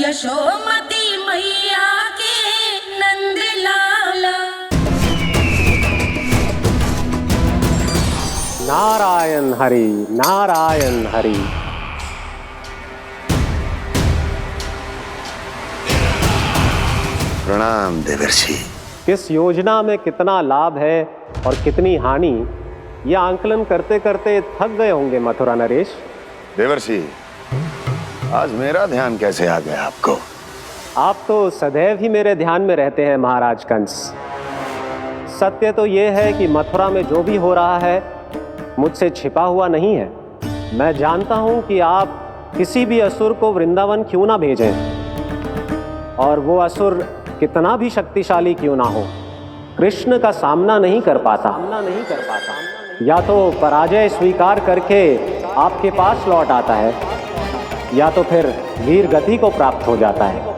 यशोमती मैया के नंद लाला। नारायण हरि, नारायण हरि। प्रणाम देवर्षि। किस योजना में कितना लाभ है और कितनी हानि, यह आंकलन करते करते थक गए होंगे मथुरा नरेश। देवर्षि, आज मेरा ध्यान कैसे आ गया आपको? आप तो सदैव ही मेरे ध्यान में रहते हैं महाराज कंस। सत्य तो यह है कि मथुरा में जो भी हो रहा है मुझसे छिपा हुआ नहीं है। मैं जानता हूं कि आप किसी भी असुर को वृंदावन क्यों ना भेजें, और वो असुर कितना भी शक्तिशाली क्यों ना हो, कृष्ण का सामना नहीं कर पाता। या तो पराजय स्वीकार करके आपके पास लौट आता है, या तो फिर वीर गति को प्राप्त हो जाता है।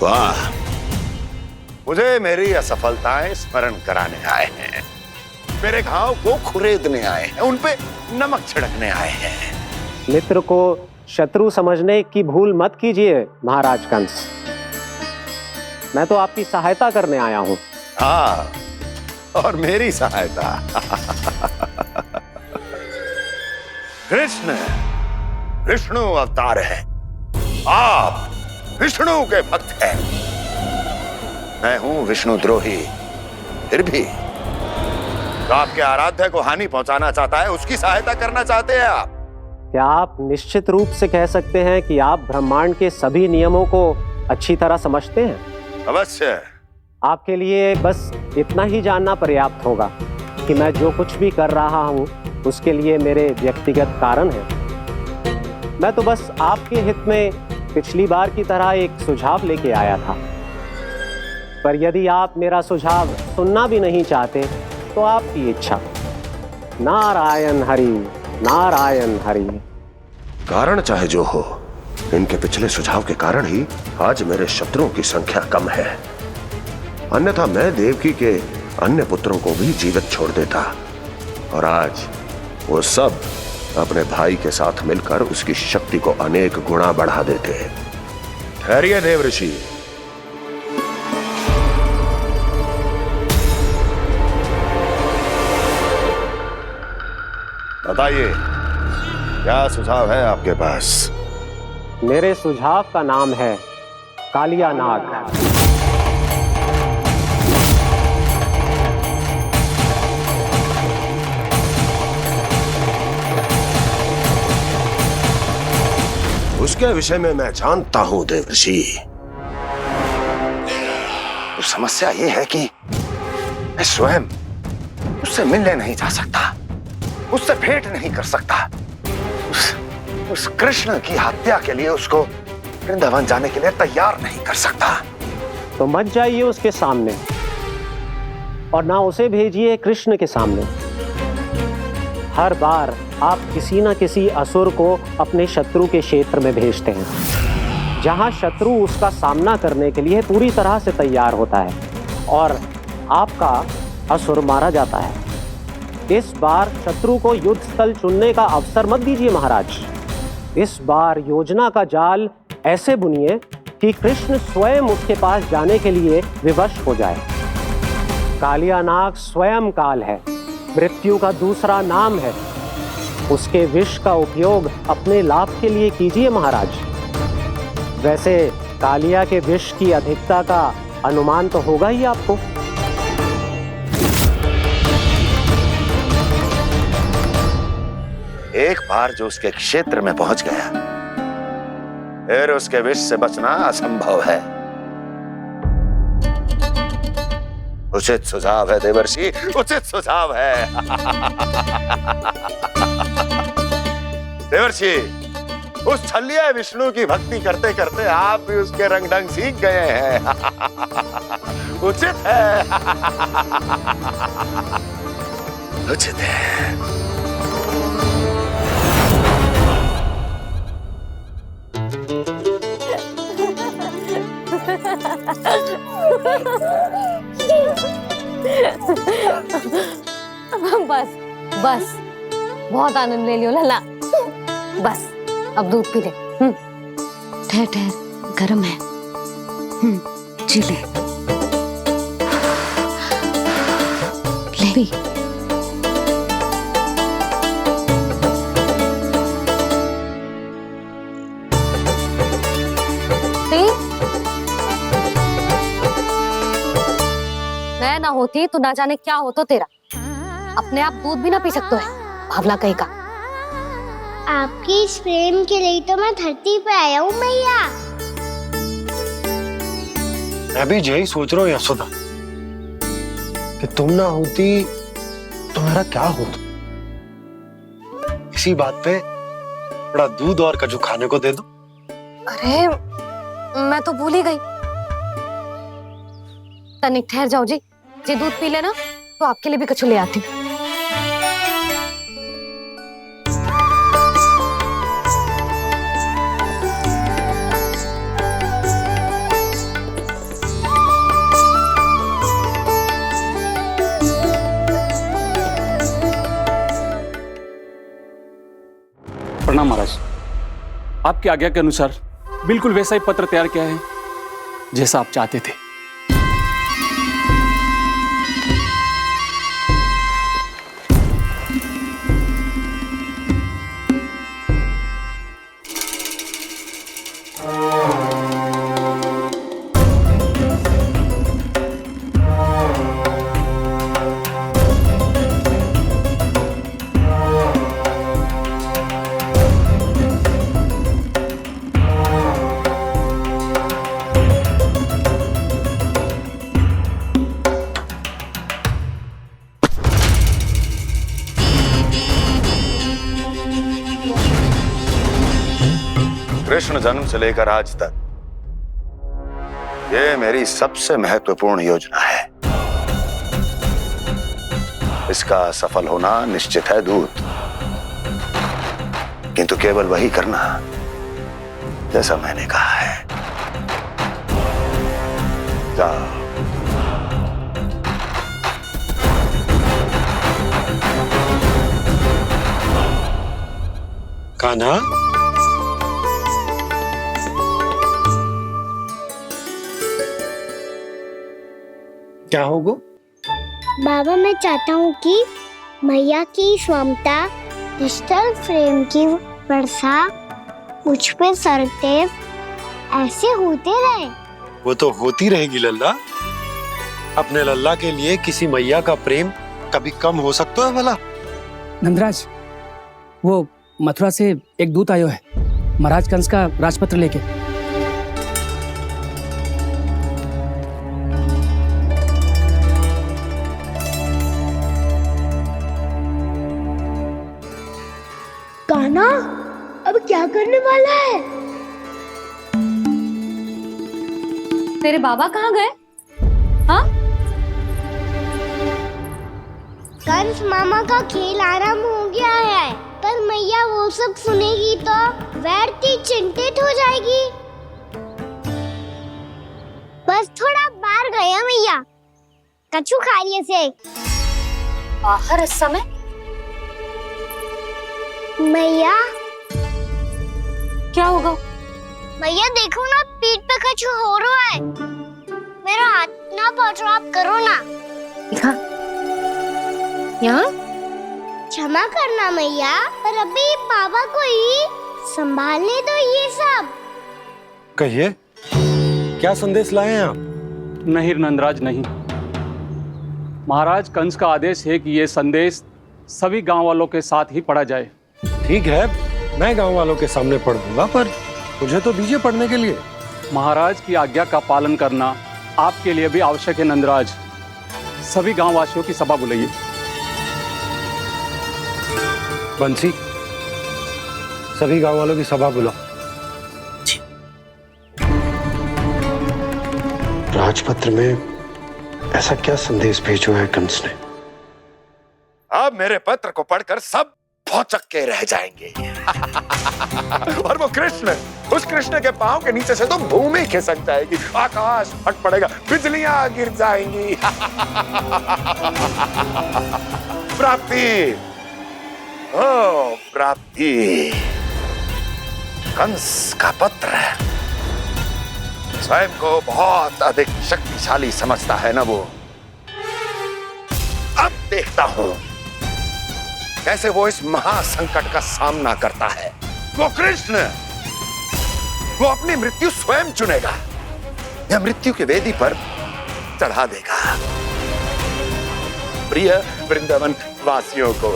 वाह, मुझे मेरी असफलताएं स्मरण कराने आए हैं, मेरे घाव को खुरेदने आए हैं, उन पे नमक छिड़कने आए हैं। मित्र को शत्रु समझने की भूल मत कीजिए महाराज कंस। मैं तो आपकी सहायता करने आया हूं। हाँ, और मेरी सहायता। कृष्ण विष्णु अवतार है, आप विष्णु के भक्त हैं। मैं हूं विष्णु द्रोही, फिर भी तो आपके आराध्य को हानि पहुंचाना चाहता है, उसकी सहायता करना चाहते हैं आप। क्या आप निश्चित रूप से कह सकते हैं कि आप ब्रह्मांड के सभी नियमों को अच्छी तरह समझते हैं? अवश्य। आपके लिए बस इतना ही जानना पर्याप्त होगा कि मैं जो कुछ भी कर रहा हूं उसके लिए मेरे व्यक्तिगत कारण हैं। मैं तो बस आपके हित में पिछली बार की तरह एक सुझाव लेके आया था, पर यदि आप मेरा सुझाव सुनना भी नहीं चाहते तो आपकी इच्छा। नारायण हरि, नारायण हरि। कारण चाहे जो हो, इनके पिछले सुझाव के कारण ही आज मेरे शत्रुओं की संख्या कम है। अन्यथा मैं देवकी के अन्य पुत्रों को भी जीवित छोड़ देता, और आज वो सब अपने भाई के साथ मिलकर उसकी शक्ति को अनेक गुना बढ़ा देते। ठहरिए देवऋषि। बताइए, क्या सुझाव है आपके पास? मेरे सुझाव का नाम है कालिया नाग। उसके विषय में मैं जानता हूं देवर्षि। तो समस्या ये है कि मैं स्वयं उससे मिलने नहीं जा सकता, उससे भेंट नहीं कर सकता। उस कृष्ण की हत्या के लिए उसको वृंदावन जाने के लिए तैयार नहीं कर सकता। तो मत जाइए उसके सामने, और ना उसे भेजिए कृष्ण के सामने। हर बार आप किसी न किसी असुर को अपने शत्रु के क्षेत्र में भेजते हैं, जहां शत्रु उसका सामना करने के लिए पूरी तरह से तैयार होता है और आपका असुर मारा जाता है। इस बार शत्रु को युद्ध स्थल चुनने का अवसर मत दीजिए महाराज। इस बार योजना का जाल ऐसे बुनिए कि कृष्ण स्वयं उसके पास जाने के लिए विवश हो जाए। कालिया नाग स्वयं काल है, मृत्यु का दूसरा नाम है। उसके विष का उपयोग अपने लाभ के लिए कीजिए महाराज। वैसे कालिया के विष की अधिकता का अनुमान तो होगा ही आपको। एक बार जो उसके क्षेत्र में पहुंच गया, फिर उसके विष से बचना असंभव है। उचित सुझाव है देवर्षि, उचित सुझाव है। देवर्षि, उस छलिया विष्णु की भक्ति करते करते आप भी उसके रंग ढंग सीख गए हैं। उचित है। उचित है। बस बस, बहुत आनंद ले लियो लल्ला। बस अब दूध पी ले। ठहर ठहर, गर्म है। जी ले पी। मैं ना होती तो ना जाने क्या हो तो तेरा। अपने आप दूध भी ना पी सकते है, भावला कहीं का। आपकी इस प्रेम के लिए तो मैं धरती पे आया हूँ मैया। मैं भी यही सोच रहा हूँ यशोदा कि तुम ना होती तो मेरा क्या होता। इसी बात पे थोड़ा दूध और कजू खाने को दे दो। अरे मैं तो भूल ही गई। तनिक ठहर जाओ जी दूध पी लेना तो आपके लिए भी कछु ले आती। प्रणाम महाराज। आपकी आज्ञा के अनुसार बिल्कुल वैसा ही पत्र तैयार किया है जैसा आप चाहते थे। कृष्ण जन्म से लेकर आज तक ये मेरी सबसे महत्वपूर्ण योजना है। इसका सफल होना निश्चित है दूत, किंतु केवल वही करना जैसा मैंने कहा है। जाओ। कान्हा, क्या होगा? बाबा मैं चाहता हूँ कि मैया की ममता क्रिस्टल फ्रेम की वर्षा मुझ पे सरते ऐसे होते रहे। वो तो होती रहेगी लल्ला। अपने लल्ला के लिए किसी मैया का प्रेम कभी कम हो सकता है भला? नंदराज, वो मथुरा से एक दूत आयो है महाराज कंस का राजपत्र लेके। कान्हा अब क्या करने वाला है? तेरे बाबा कहाँ गए? हाँ? कंस मामा का खेल आरंभ हो गया है, पर मैया वो सब सुनेगी तो व्यर्थी चिंतित हो जाएगी। बस थोड़ा बाहर गया मैया, कछु खा रही से। बाहर इस समय? मैया क्या होगा? मैया देखो ना, पीठ पे कछु हो रहा है। मेरा हाथ ना पकड़ो, आप करो ना। दिखा यहाँ। क्षमा करना मैया, पर अभी बाबा को ही संभालने दो ये सब। कहिए, क्या संदेश लाए हैं आप? नहीं नंदराज नहीं। महाराज कंस का आदेश है कि ये संदेश सभी गांव वालों के साथ ही पढ़ा जाए। ठीक है, मैं गांव वालों के सामने पढ़ दूंगा, पर मुझे तो दीजिए पढ़ने के लिए। महाराज की आज्ञा का पालन करना आपके लिए भी आवश्यक है नंदराज। सभी गांव वासियों की सभा बुलाइए। बंसी, सभी गांव वालों की सभा बुलाओ। राजपत्र में ऐसा क्या संदेश भेजो है कंस ने? अब मेरे पत्र को पढ़कर सब भौचक्के रह जाएंगे। और वो कृष्ण, उस कृष्ण के पांव के नीचे से तो भूमि खिसक जाएगी, आकाश फट पड़ेगा, बिजलियां गिर जाएंगी। प्राप्ति, ओ प्राप्ति, कंस का पुत्र स्वयं को बहुत अधिक शक्तिशाली समझता है ना वो। अब देखता हूं कैसे वो इस महासंकट का सामना करता है। वो कृष्ण, वो अपनी मृत्यु स्वयं चुनेगा या मृत्यु की वेदी पर चढ़ा देगा प्रिय वृंदावन वासियों को।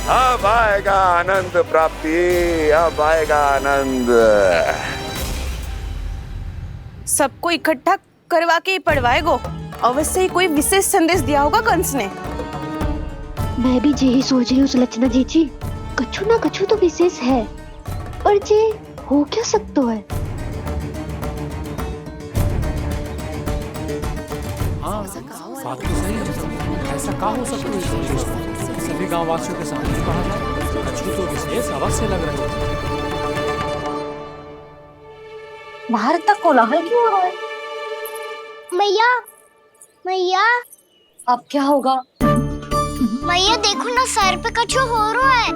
अब आएगा आनंद प्राप्ति, अब आएगा आनंद। सबको इकट्ठा करवा के ही पढ़वाएगो। अवश्य ही कोई विशेष संदेश दिया होगा कंस ने। मैं भी यही सोच रही हूँ सुलक्षणा जीजी, कछु ना कछु तो विशेष है, पर जे हो क्या सकता है? हाँ, बात तो सही है। ऐसा क्या हो सकता है? सभी गांव वासियों के सामने कहा जाए, कछु तो विशेष अवश्य लग रहे हैं। बाहर तक कोलाहल क्यों हो रहा है? मैया, मैया, अब क्या होगा? मैया देखो ना, सर पे कछु हो रहा है।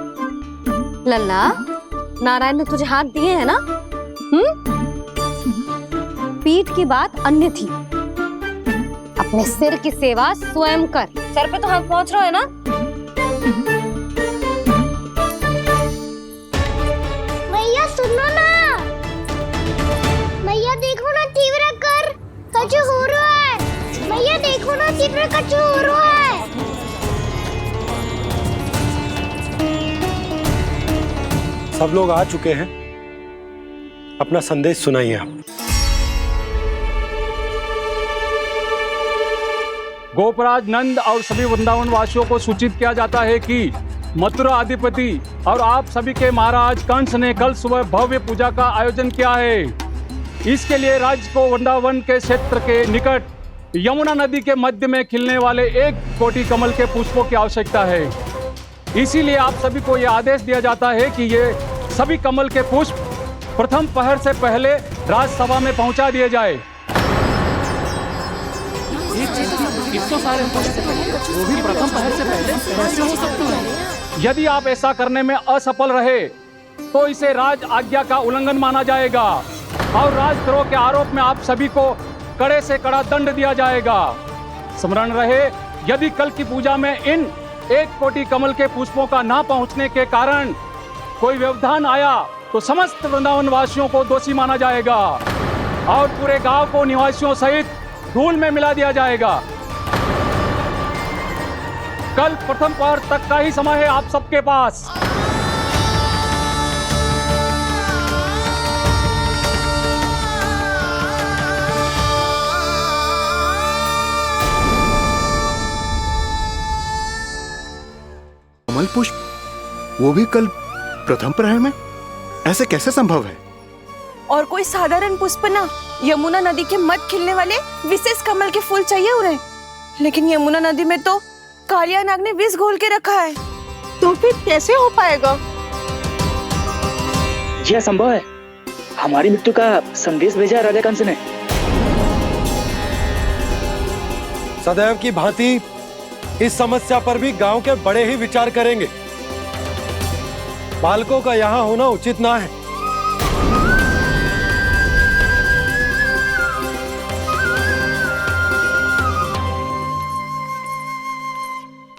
लल्ला, नारायण ने तुझे हाथ दिए हैं ना? पीठ की बात अन्य थी। अपने सिर की सेवा स्वयं कर। सर पे तो हाथ पहुंच रहा है ना? मैया सुनो ना, मैया देखो ना, तीव्र कर कछु हो रहा है। मैया देखो ना, तीव्र कछु हो रहा है। सब लोग आ चुके हैं, अपना संदेश सुनाइए आप। गोपराज नंद और सभी वृंदावन वासियों को सूचित किया जाता है कि मथुरा अधिपति और आप सभी के महाराज कंस ने कल सुबह भव्य पूजा का आयोजन किया है। इसके लिए राज्य को वृंदावन के क्षेत्र के निकट यमुना नदी के मध्य में खिलने वाले 1 कोटि कमल के पुष्पों की आवश्यकता है। इसीलिए आप सभी को यह आदेश दिया जाता है कि ये सभी कमल के पुष्प प्रथम पहर से पहले राजसभा में पहुंचा दिए जाए। इतने सारे पुष्प, वो भी प्रथम पहर से पहले कैसे हो सकते हैं? यदि आप ऐसा करने में असफल रहे तो इसे राज आज्ञा का उल्लंघन माना जाएगा और राजद्रोह के आरोप में आप सभी को कड़े से कड़ा दंड दिया जाएगा। स्मरण रहे, यदि कल की पूजा में इन 1 कोटि कमल के पुष्पों का ना पहुंचने के कारण कोई व्यवधान आया तो समस्त वृंदावन वासियों को दोषी माना जाएगा और पूरे गांव को निवासियों सहित धूल में मिला दिया जाएगा। कल प्रथम पहर तक का ही समय है आप सबके पास। कमल पुष्प, वो भी कल प्रथम प्रहर में? ऐसे कैसे संभव है? और कोई साधारण पुष्प ना, यमुना नदी के मध्य खिलने वाले विशेष कमल के फूल चाहिए उन्हें। लेकिन यमुना नदी में तो कालिया नाग ने विष घोल के रखा है, तो फिर कैसे हो पाएगा? यह संभव है। हमारी मृत्यु का संदेश भेजा है राजा कंस ने। सदैव की भांति इस समस्या पर भी गांव के बड़े ही विचार करेंगे। बालकों का यहाँ होना उचित ना है।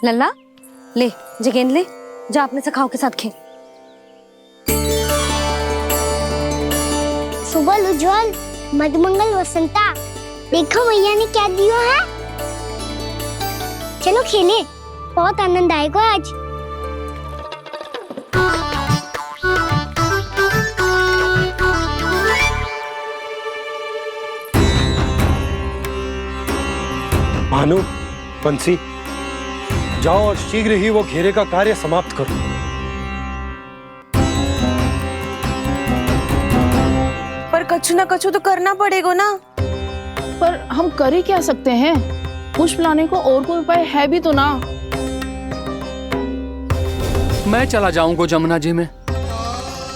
लल्ला, ले जे गेंद ले, जा अपने सखाओं के साथ खेल। सुबह उज्जवल, मधुमंगल वसंता, देखो मैया ने क्या दिया है। चलो खेले, बहुत आनंद आएगा आज। भानु, बंसी, जाओ और शीघ्र ही वो घेरे का कार्य समाप्त करो। पर कछु ना कछु तो करना पड़ेगा ना। पर हम कर ही क्या सकते हैं? पुष्प लाने को और कोई उपाय है भी तो ना। मैं चला जाऊंगा जमुना जी में।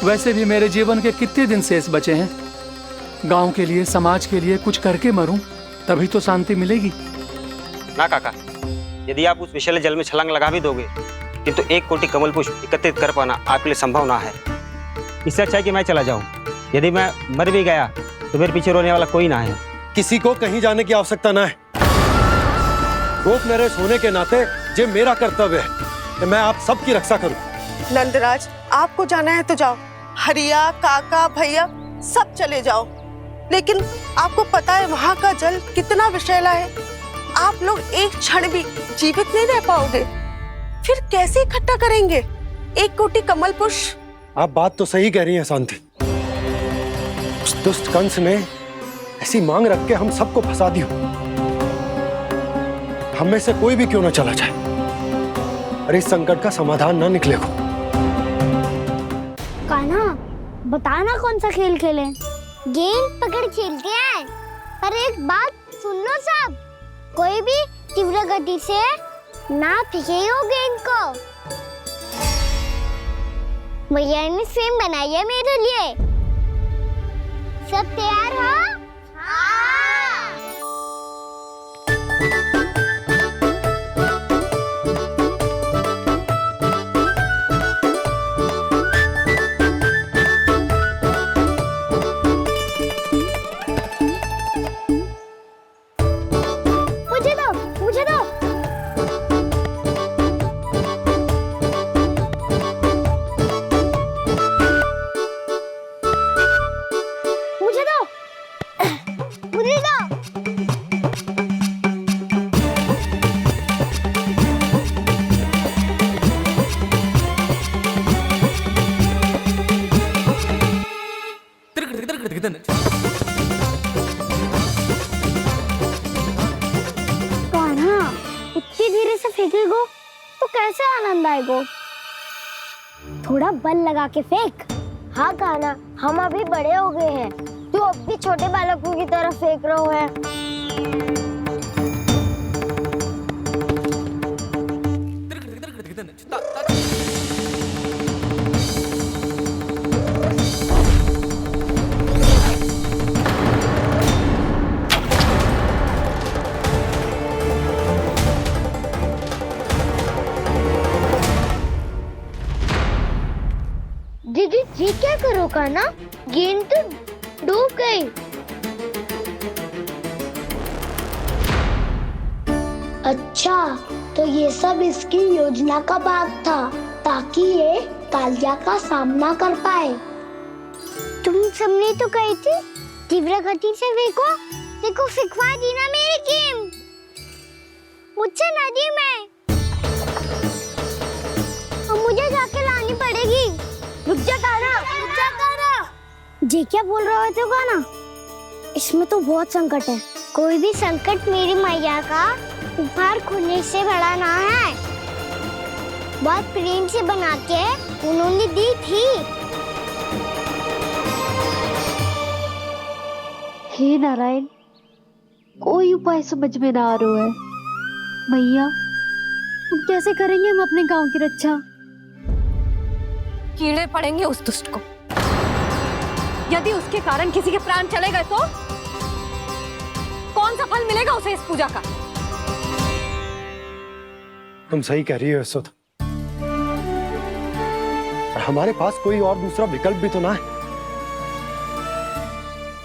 वैसे भी मेरे जीवन के कितने दिन शेष बचे हैं। गांव के लिए, समाज के लिए कुछ करके मरूं, तभी तो शांति मिलेगी। ना काका, यदि आप उस विषैले जल में छलांग लगा भी दोगे, किंतु 1 कोटि कमल पुष्प एकत्रित कर पाना आपके लिए संभव ना है। इससे अच्छा है कि मैं चला जाऊं। यदि मैं मर भी गया तो मेरे पीछे रोने वाला कोई ना है। किसी को कहीं जाने की आवश्यकता ना है। गोप नरेश होने के नाते ये मेरा कर्तव्य है कि मैं आप सबकी रक्षा करूं। नंदराज, आपको जाना है तो जाओ। हरिया, काका, भैया सब चले जाओ। लेकिन आपको पता है वहाँ का जल कितना विषैला है। आप लोग एक क्षण भी जीवित नहीं रह पाओगे। फिर कैसे इकट्ठा करेंगे 1 कोटि कमल पुष्प? आप बात तो सही कह रही हैं शांति। उस दुष्ट कंस ने ऐसी मांग रख के हम सबको फंसा दी। हम में से कोई भी क्यों ना चला जाए और इस संकट का समाधान ना निकले को। कान्हा, बताना कौन सा खेल खेलें? गेंद पकड़ खेलते हैं। पर एक बात सुन लो सब, कोई भी तीव्र गति से ना फेंकेगा गेंद को। भैया ने फ्रेम बनाई है मेरे लिए। सब तैयार हो? मुझे दो। इतनी धीरे से फेंकेगो तो कैसे आनंद आएगो? थोड़ा बल लगा के फेंक। हाँ कान्हा, हम अभी बड़े हो गए हैं, तू अब भी छोटे बालकों की तरह फेंक रहा है। दीदी जी क्या करो कान्हा? गेंद तो डूब गई। अच्छा, तो ये सब इसकी योजना का भाग था ताकि ये कालिया का सामना कर पाए। तुम सबने तो कही थी तीव्र गति से फेंको। देखो फिकवा दी ना मेरी गेम। मुझसे नदी में। अब मुझे जाके लानी पड़ेगी। रुक जा कान्हा, रुक जा कान्हा। जी क्या बोल रहे थे कान्हा? इसमें तो बहुत संकट है। कोई भी संकट मेरी मैया का उपहार खोने से बड़ा ना है। बहुत प्रेम से बना के उन्होंने दी थी। हे नारायण, कोई उपाय समझ में ना आ रहा है। भैया, अब कैसे करेंगे हम अपने गांव की रक्षा? कीड़े पड़ेंगे उस दुष्ट को। यदि उसके कारण किसी के प्राण चले गए तो कौन सा फल मिलेगा उसे इस पूजा का? तुम सही कह रही हो यशोदा। हमारे पास कोई और दूसरा विकल्प भी तो ना है।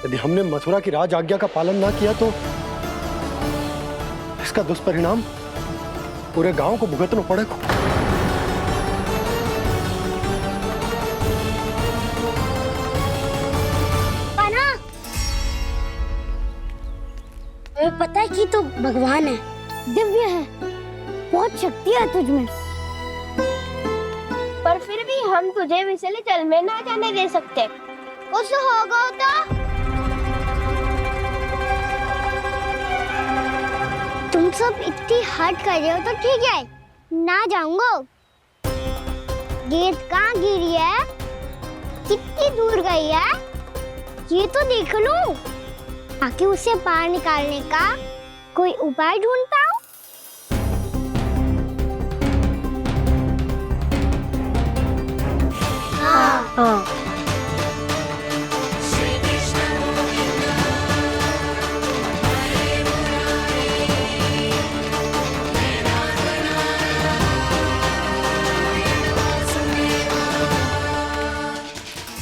यदि हमने मथुरा की राज आज्ञा का पालन ना किया तो इसका दुष्परिणाम पूरे गांव को भुगतना पड़ेगा। तुम्हें पता है कि तो भगवान है, दिव्य है, बहुत शक्ति है तुझमें। पर फिर भी हम तुझे विषैले जल में ना जाने दे सकते। कुछ होगा तो तुम सब इतनी हट कर रहे हो तो ठीक है, ना जाऊंगा। गेंद कहाँ गिरी है, कितनी दूर गई है, ये तो देख लो, ताकि उसे बाहर निकालने का कोई उपाय ढूंढ पाओ। हाँ।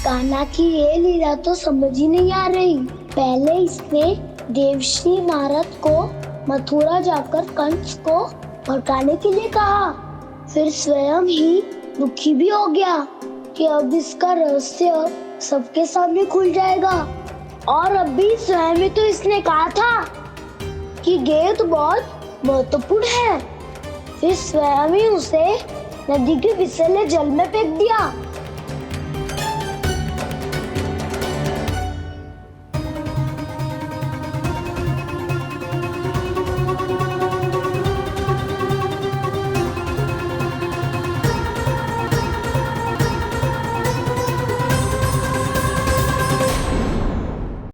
कान्हा की ये लीला तो समझ ही नहीं आ रही। पहले इसने देवश्री नारद को मथुरा जाकर कंस को भड़काने के लिए कहा, फिर स्वयं ही दुखी भी हो गया कि अब इसका रहस्य सबके सामने खुल जाएगा। और अभी स्वयं ही तो इसने कहा था कि गेंद बहुत महत्वपूर्ण है, फिर स्वयं ही उसे नदी के विसले जल में फेंक दिया।